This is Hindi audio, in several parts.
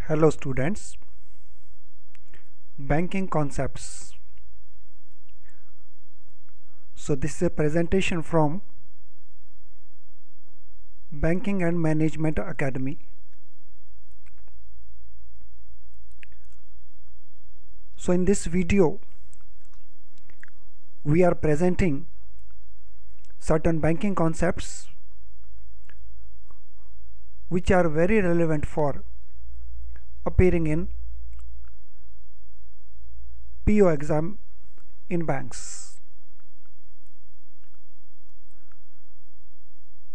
Hello students, banking concepts. So this is a presentation from Banking and Management Academy. So in this video we are presenting certain banking concepts which are very relevant for appearing in PO exam in banks.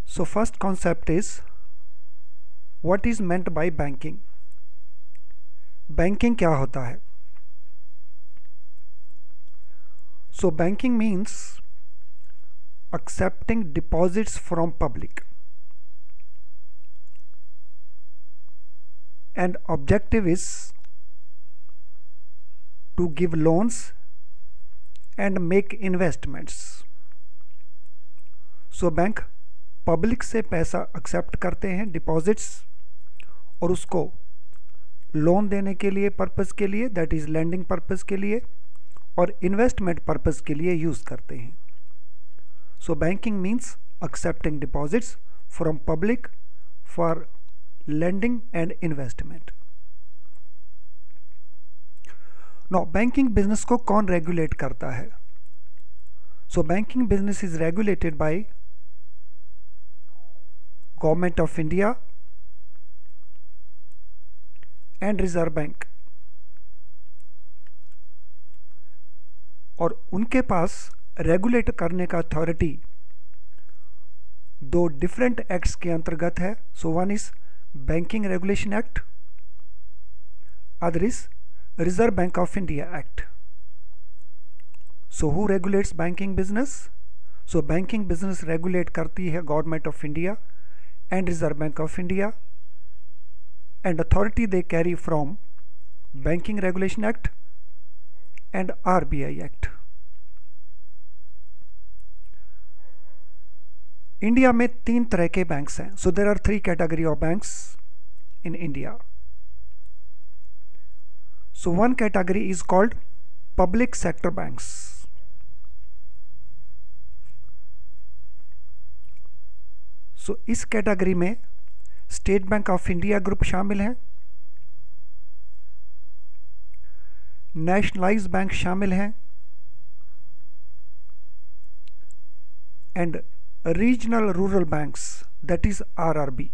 So first concept is what is meant by banking. Banking क्या होता है? So banking means accepting deposits from public, and objective is to give loans and make investments. So bank public से पैसा एक्सेप्ट करते हैं डिपॉजिट्स और उसको लोन देने के लिए पर्पस के लिए, दैट इज लैंडिंग पर्पस के लिए, और इन्वेस्टमेंट पर्पस के लिए यूज करते हैं. सो banking means accepting deposits from public for lending and investment. Now banking business को कौन रेगुलेट करता है? सो banking business is regulated by government of India and reserve bank, और उनके पास रेगुलेट करने का अथॉरिटी दो डिफरेंट एक्ट्स के अंतर्गत है. So one is banking regulation act, other is reserve bank of India act. So who regulates banking business? So banking business regulate करती है government of India and reserve bank of India, and authority they carry from banking regulation act and RBI act. India में तीन तरह के बैंक्स हैं. So there are three category of banks in India. So one category is called public sector banks. So इस कैटेगरी में State Bank of India group शामिल है, नेशनलाइज्ड बैंक शामिल हैं, and regional rural banks, that is RRB.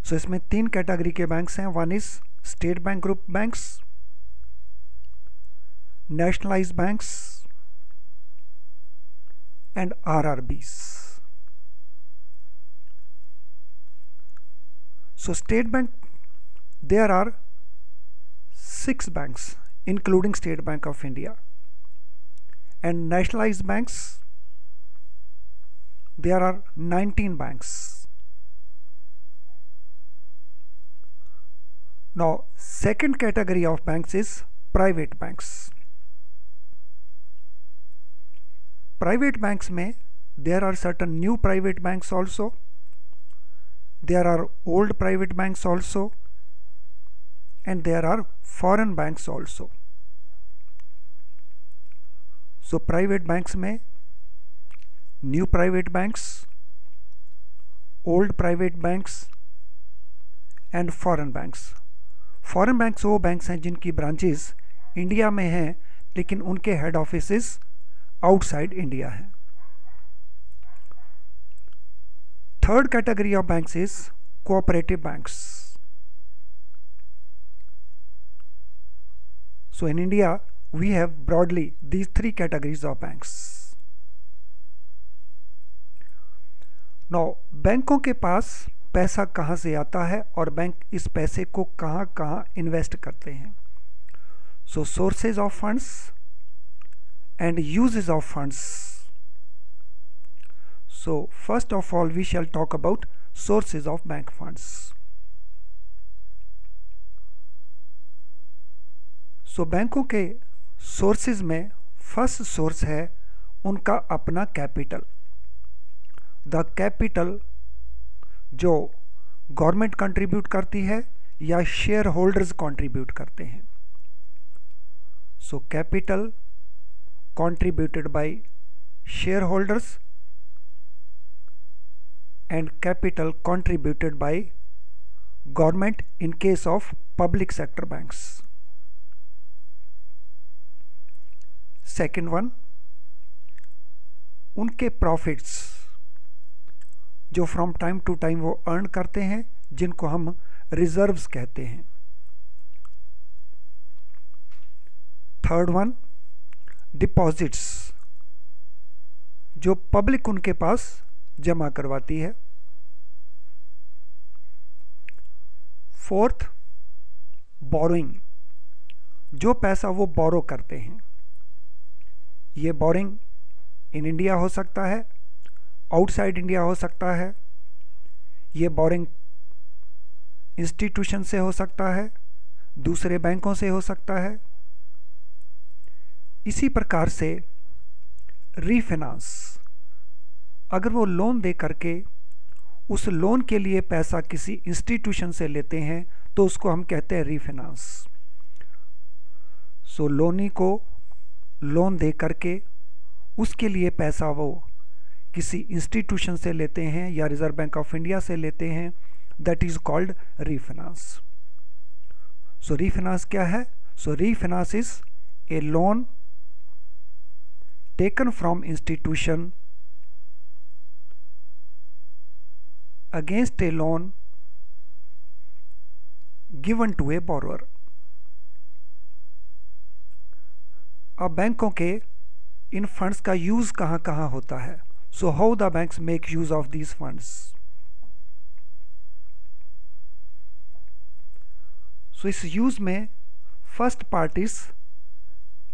So इसमें तीन कैटेगरी के बैंक्स हैं. One is State Bank group banks, nationalised banks and RRBs. So State Bank, there are 6 banks including State Bank of India, and nationalized banks, there are 19 banks. Now second category of banks is private banks. Private banks में there are certain new private banks also, there are old private banks also, and there are foreign banks also. So private banks में new private banks, old private banks and foreign banks. Foreign banks वो banks हैं जिनकी branches इंडिया में हैं लेकिन उनके हेड ऑफिसेस आउटसाइड इंडिया हैं. Third category of banks is cooperative banks. So in India, we have broadly these three categories of banks. Now, बैंकों के पास पैसा कहाँ से आता है और बैंक इस पैसे को कहाँ कहाँ इन्वेस्ट करते हैं? So sources of funds and uses of funds. So first of all, we shall talk about sources of bank funds. सो बैंकों के सोर्सेज में फर्स्ट सोर्स है उनका अपना कैपिटल. द कैपिटल जो गवर्नमेंट कंट्रीब्यूट करती है या शेयर होल्डर्स कंट्रीब्यूट करते हैं? So capital contributed by shareholders and capital contributed by government in case of public sector banks. Second one, उनके प्रॉफिट्स जो फ्रॉम टाइम टू टाइम वो अर्न करते हैं, जिनको हम रिजर्व्स कहते हैं. थर्ड वन, डिपॉजिट्स जो पब्लिक उनके पास जमा करवाती है. फोर्थ, बोरोइंग जो पैसा वो बोरो करते हैं. ये बोरिंग इन इंडिया हो सकता है, आउटसाइड इंडिया हो सकता है. ये बोरिंग इंस्टीट्यूशन से हो सकता है, दूसरे बैंकों से हो सकता है. इसी प्रकार से रीफाइनेंस, अगर वो लोन दे करके उस लोन के लिए पैसा किसी इंस्टीट्यूशन से लेते हैं तो उसको हम कहते हैं रीफाइनेंस. सो लोनी को लोन दे करके उसके लिए पैसा वो किसी इंस्टीट्यूशन से लेते हैं या रिजर्व बैंक ऑफ इंडिया से लेते हैं, that is called refinance. So refinance क्या है? So refinance is a loan taken from institution against a loan given to a borrower. अब बैंकों के इन फंड्स का यूज कहां कहां होता है? So how the banks make use of these funds? So इस यूज में first part is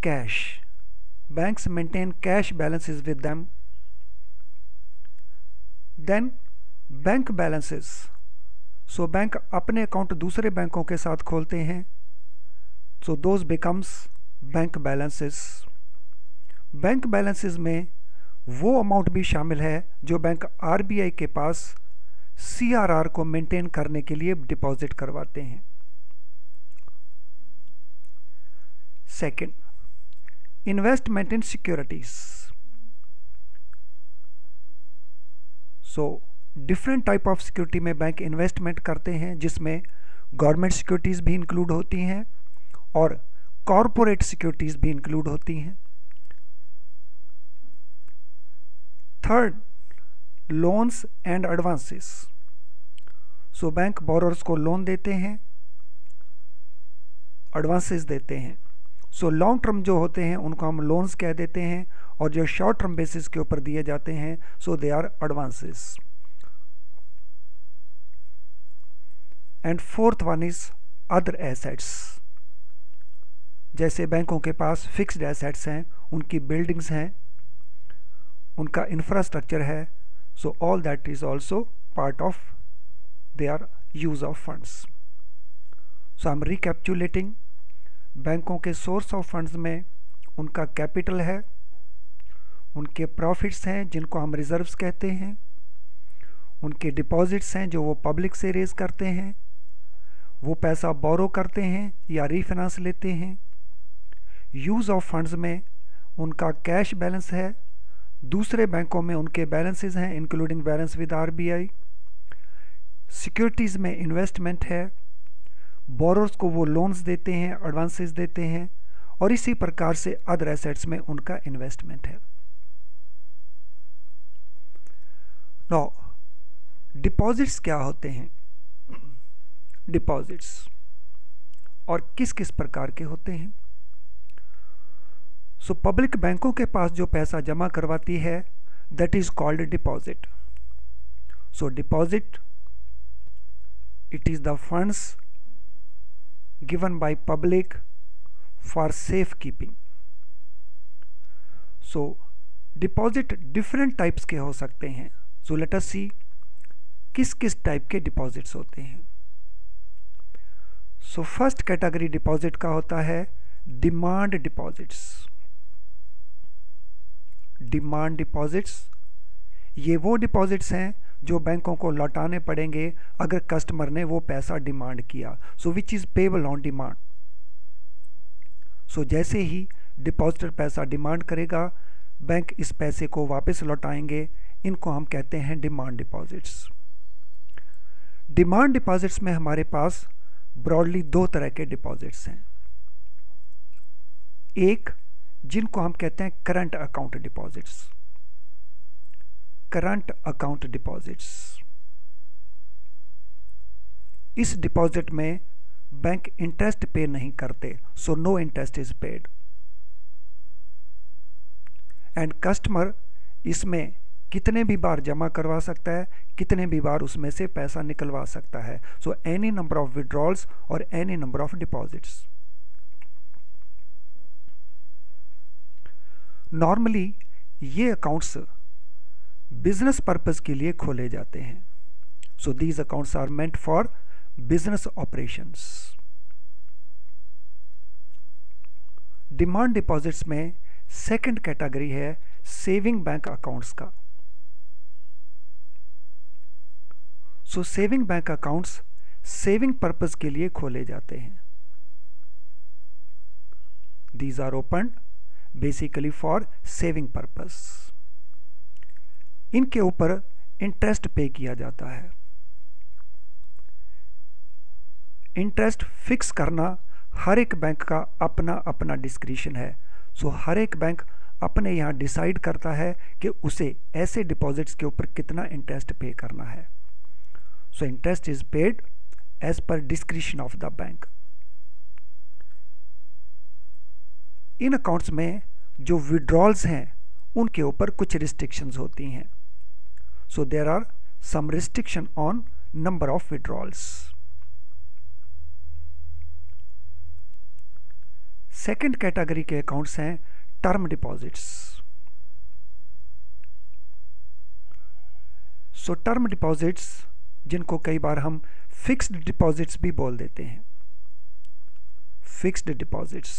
cash. Banks maintain cash balances with them. Then bank balances. So bank अपने अकाउंट दूसरे बैंकों के साथ खोलते हैं. So those becomes bank balances. Bank balances में वो अमाउंट भी शामिल है जो बैंक RBI के पास CRR को मेंटेन करने के लिए डिपॉजिट करवाते हैं. Second, investment in securities. So different type of security में बैंक इन्वेस्टमेंट करते हैं, जिसमें गवर्नमेंट सिक्योरिटीज भी इंक्लूड होती हैं और कॉरपोरेट सिक्योरिटीज भी इंक्लूड होती हैं. Third, loans and advances. So bank borrowers को लोन देते हैं, एडवांसेस देते हैं. सो लॉन्ग टर्म जो होते हैं उनको हम लोन्स कह देते हैं, और जो शॉर्ट टर्म बेसिस के ऊपर दिए जाते हैं so they are advances. And fourth one is other assets. जैसे बैंकों के पास फिक्स्ड एसेट्स हैं, उनकी बिल्डिंग्स हैं, उनका इंफ्रास्ट्रक्चर है. So all that is also part of their use of funds. So I am recapitulating. बैंकों के सोर्स ऑफ फंड्स में उनका कैपिटल है, उनके प्रॉफिट्स हैं जिनको हम रिजर्व्स कहते हैं, उनके डिपॉजिट्स हैं जो वो पब्लिक से रेज करते हैं, वो पैसा बोरो करते हैं या रीफाइनेंस लेते हैं. यूज़ ऑफ फंड्स में उनका कैश बैलेंस है, दूसरे बैंकों में उनके बैलेंसेस हैं including balance with RBI. Securities में इन्वेस्टमेंट है, बोरोर्स को वो लोन्स देते हैं, एडवांसेस देते हैं, और इसी प्रकार से अदर एसेट्स में उनका इन्वेस्टमेंट है. नाउ डिपॉजिट्स क्या होते हैं? डिपॉजिट्स और किस किस प्रकार के होते हैं? सो पब्लिक बैंकों के पास जो पैसा जमा करवाती है that is called deposit. So deposit, it is the funds given by public for safe keeping. So deposit different types के हो सकते हैं. So let us see किस किस टाइप के डिपॉजिट्स होते हैं. So फर्स्ट कैटेगरी डिपॉजिट का होता है डिमांड डिपॉजिट्स. डिमांड डिपॉजिट्स ये वो डिपॉजिट्स हैं जो बैंकों को लौटाने पड़ेंगे अगर कस्टमर ने वो पैसा डिमांड किया। So which is payable on demand. So जैसे ही डिपॉजिटर पैसा डिमांड करेगा, बैंक इस पैसे को वापस लौटाएंगे। इनको हम कहते हैं डिमांड डिपॉजिट्स। डिमांड डिपॉजिट्स में हमारे पास ब्रॉडली दो तरह के डिपॉजिट्स हैं। एक जिनको हम कहते हैं current account deposits. Current account deposits, इस डिपॉजिट में बैंक इंटरेस्ट पे नहीं करते, so no interest is paid and customer इसमें कितने भी बार जमा करवा सकता है, कितने भी बार उसमें से पैसा निकलवा सकता है। So any number of withdrawals और any number of deposits. Normally ये अकाउंट्स बिजनेस पर्पस के लिए खोले जाते हैं। So these accounts are meant for business operations. Demand deposits में सेकंड कैटेगरी है सेविंग बैंक अकाउंट्स का। So saving bank accounts saving purpose के लिए खोले जाते हैं। These are open basically for saving purpose. इनके ऊपर इंटरेस्ट पे किया जाता है। इंटरेस्ट फिक्स करना हर एक बैंक का अपना अपना डिस्क्रिशन है। सो हर एक बैंक अपने यहाँ डिसाइड करता है कि उसे ऐसे डिपॉजिट्स के ऊपर कितना इंटरेस्ट पे करना है। So interest is paid as per discretion of the bank. इन अकाउंट्स में जो विड्रॉल्स हैं उनके ऊपर कुछ रिस्ट्रिक्शंस होती हैं। So there are some restriction on number of withdrawals. Second category के अकाउंट्स हैं term deposits. So term deposits जिनको कई बार हम फिक्स्ड डिपॉजिट्स भी बोल देते हैं, फिक्स्ड डिपॉजिट्स।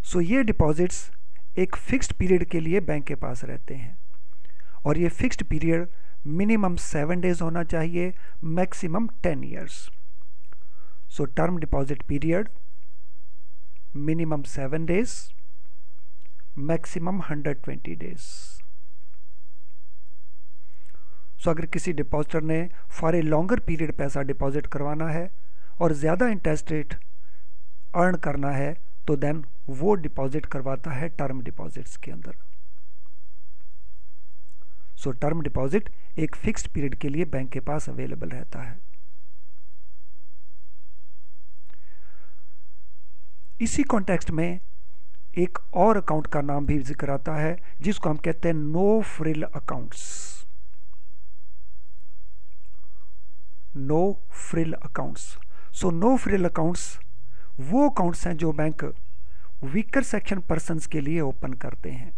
सो ये डिपॉजिट्स एक फिक्स्ड पीरियड के लिए बैंक के पास रहते हैं और ये फिक्स्ड पीरियड मिनिमम 7 डेज होना चाहिए, maximum 10 years. So term deposit period minimum 7 days, maximum 120 days. So अगर किसी डिपॉजिटर ने फॉर ए लॉन्गर पीरियड पैसा डिपॉजिट करवाना है और ज़्यादा इंटरेस्ट रेट अर्न करना है तो देन वो डिपॉजिट करवाता है टर्म डिपॉजिट्स के अंदर। सो टर्म डिपॉजिट एक फिक्स्ड पीरियड के लिए बैंक के पास अवेलेबल रहता है। इसी कॉन्टेक्स्ट में एक और अकाउंट का नाम भी जिक्र आता है जिसको हम कहते हैं no frill accounts. No frill accounts. So no frill accounts वो अकाउंट्स हैं जो बैंक वीकर सेक्शन पर्सन्स के लिए ओपन करते हैं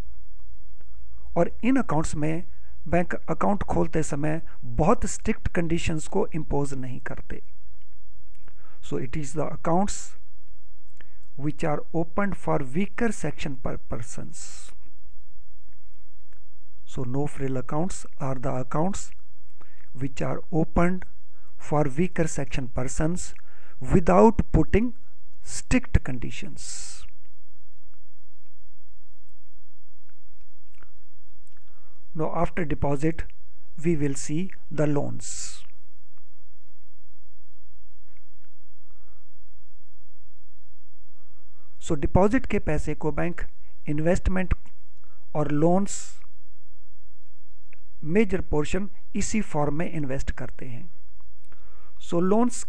और इन अकाउंट्स में बैंक अकाउंट खोलते समय बहुत स्ट्रिक्ट कंडीशंस को इंपोज नहीं करते। So it is the accounts which are opened for weaker section per persons. So no frill accounts are the accounts which are opened for weaker section persons without putting strict conditions. Now after deposit we will see the loans. So deposit के पैसे को बैंक इन्वेस्टमेंट और लोन्स मेजर पोर्शन इसी फॉर्म में इन्वेस्ट करते हैं। सो लोन्स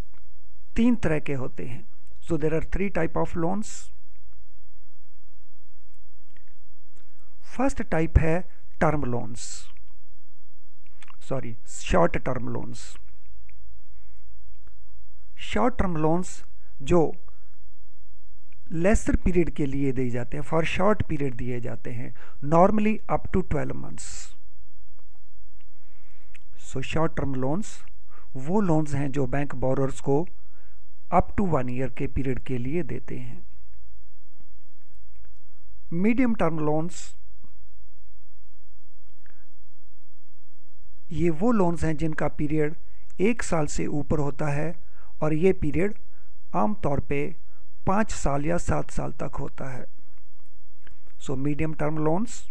3 तरह के होते हैं। So there are 3 type of loans. First type है term loans, sorry short term loans. Short term loans जो लेसर पीरियड के लिए दिए जाते हैं, फॉर शॉर्ट पीरियड दिए जाते हैं, normally up to 12 months. So short term loans वो लोन्स हैं जो बैंक बोरोर्स को अप टू 1 ईयर के पीरियड के लिए देते हैं। मीडियम टर्म लोन्स ये वो लोन्स हैं जिनका पीरियड 1 साल से ऊपर होता है और ये पीरियड आमतौर पे 5 साल या 7 साल तक होता है। So medium term loans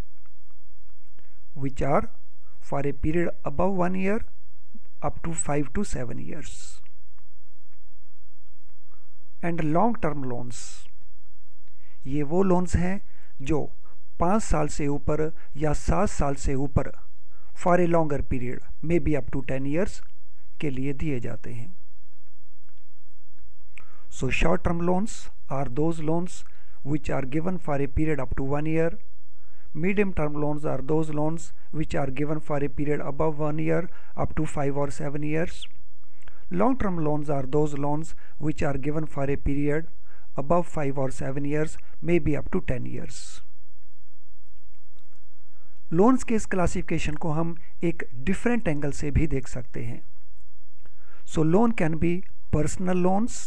which are for a period above 1 year up to 5 to 7 years। And long term loans, ये वो लोन्स हैं जो 5 साल से ऊपर या 7 साल से ऊपर for a longer period may be up to 10 years के लिए दिए जाते हैं। So short term loans are those loans which are given for a period up to 1 year. Medium term loans are those loans which are given for a period above 1 year up to 5 or 7 years. Long term loans are those loans which are given for a period above 5 or 7 years, maybe up to 10 years. Loans के इस क्लासिफिकेशन को हम एक डिफरेंट एंगल से भी देख सकते हैं। So loan can be personal loans,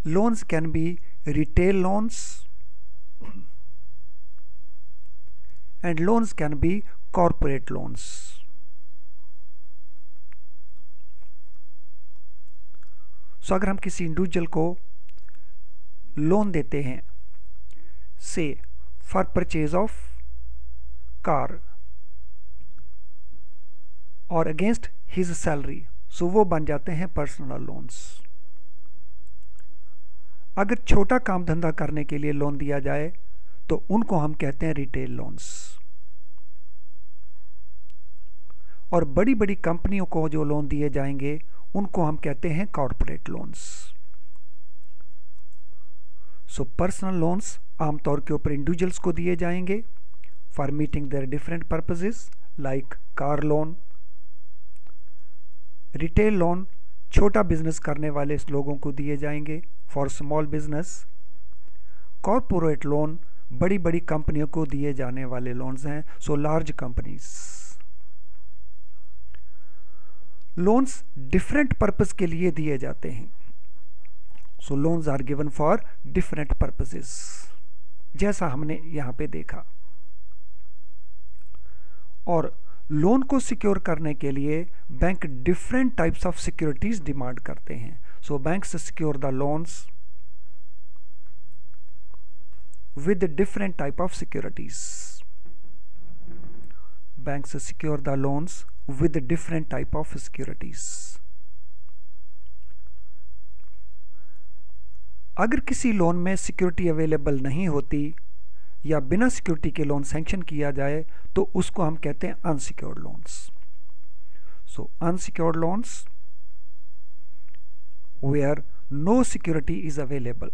loans can be retail loans, and loans can be corporate loans. सो अगर हम किसी इंडिविजुअल को लोन देते हैं से फॉर परचेज ऑफ कार और अगेंस्ट हिज सैलरी, सो वो बन जाते हैं पर्सनल लोन्स। अगर छोटा काम धंधा करने के लिए लोन दिया जाए तो उनको हम कहते हैं रिटेल लोन्स, और बड़ी बड़ी कंपनियों को जो लोन दिए जाएंगे उनको हम कहते हैं corporate loans. So personal loans आमतौर के ऊपर इंडिविजुअल्स को दिए जाएंगे for meeting their different purposes like car loan. Retail loan छोटा बिजनेस करने वाले लोगों को दिए जाएंगे for small business. Corporate loan बड़ी बड़ी कंपनियों को दिए जाने वाले लोन्स हैं, so large companies. Loans different purpose के लिए दिए जाते हैं, so loans are given for different purposes, जैसा हमने यहां पे देखा। और लोन को सिक्योर करने के लिए bank different types of securities demand करते हैं। So banks secure the loans with different type of securities. Banks secure the loans with different type of securities. अगर किसी लोन में सिक्योरिटी अवेलेबल नहीं होती या बिना सिक्योरिटी के लोन सैंक्शन किया जाए तो उसको हम कहते हैं unsecured loans. So unsecured loans where no security is available.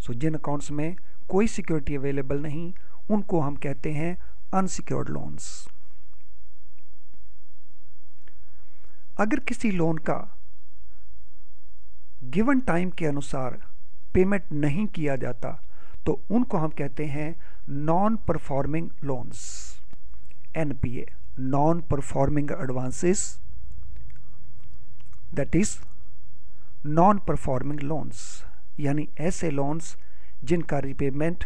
So जिन अकाउंट्स में कोई सिक्योरिटी अवेलेबल नहीं उनको हम कहते हैं अनसिक्योर्ड लोन्स। अगर किसी लोन का गिवन टाइम के अनुसार पेमेंट नहीं किया जाता तो उनको हम कहते हैं non performing loans, NPA, non performing advances, that is non performing loans, यानी ऐसे लोन्स जिनका रिपेमेंट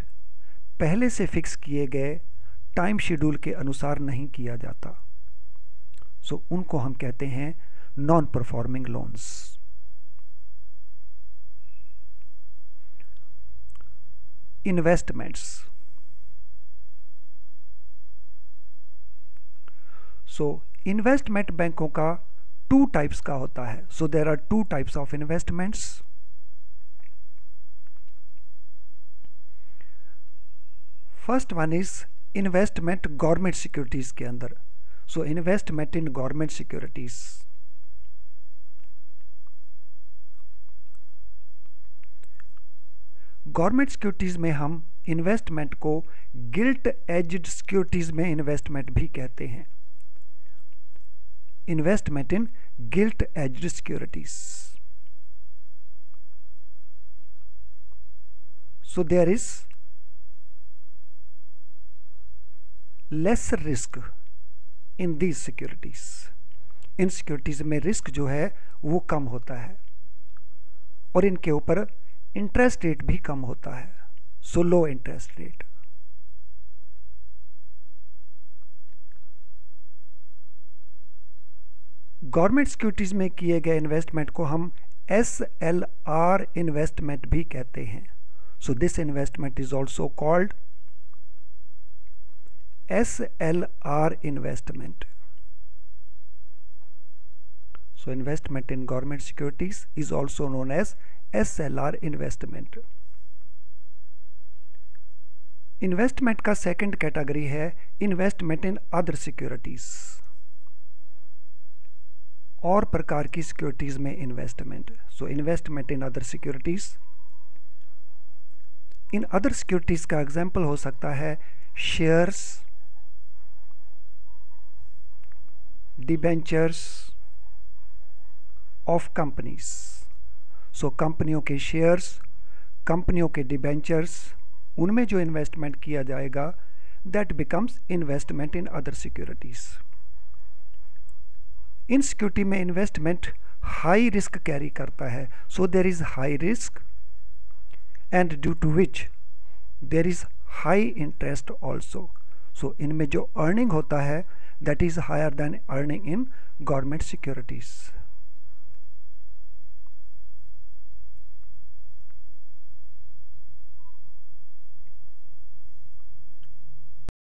पहले से फिक्स किए गए टाइम शेड्यूल के अनुसार नहीं किया जाता, सो उनको हम कहते हैं non performing loans. Investments, so investment बैंकों का 2 टाइप्स का होता है। So there are 2 types of investments. First one is investment government securities के अंदर। So investment in government securities. Government securities में हम इन्वेस्टमेंट को गिल्ट एज्ड सिक्योरिटीज में इन्वेस्टमेंट भी कहते हैं। Investment in gilt edged securities. So there is lesser risk in these securities. इन सिक्योरिटीज में रिस्क जो है वो कम होता है और इनके ऊपर इंटरेस्ट रेट भी कम होता है, so low interest rate. Government securities में किए गए इन्वेस्टमेंट को हम SLR इन्वेस्टमेंट भी कहते हैं. So this investment is also called SLR investment. So investment in government securities is also known as SLR investment. Investment का सेकंड कैटेगरी है इन्वेस्टमेंट इन अदर सिक्योरिटीज. और प्रकार की सिक्योरिटीज में investment. So investment in other securities. In other securities का एग्जाम्पल हो सकता है शेयर्स, डिबेंचर्स ऑफ कंपनीज. सो कंपनियों के शेयर्स, कंपनियों के डिबेंचर्स, उनमें जो इन्वेस्टमेंट किया जाएगा that becomes investment in other securities. इन सिक्योरिटी में इन्वेस्टमेंट हाई रिस्क कैरी करता है. So there is high risk and due to which there is high interest also. So इनमें जो अर्निंग होता है that is higher than earning in government securities.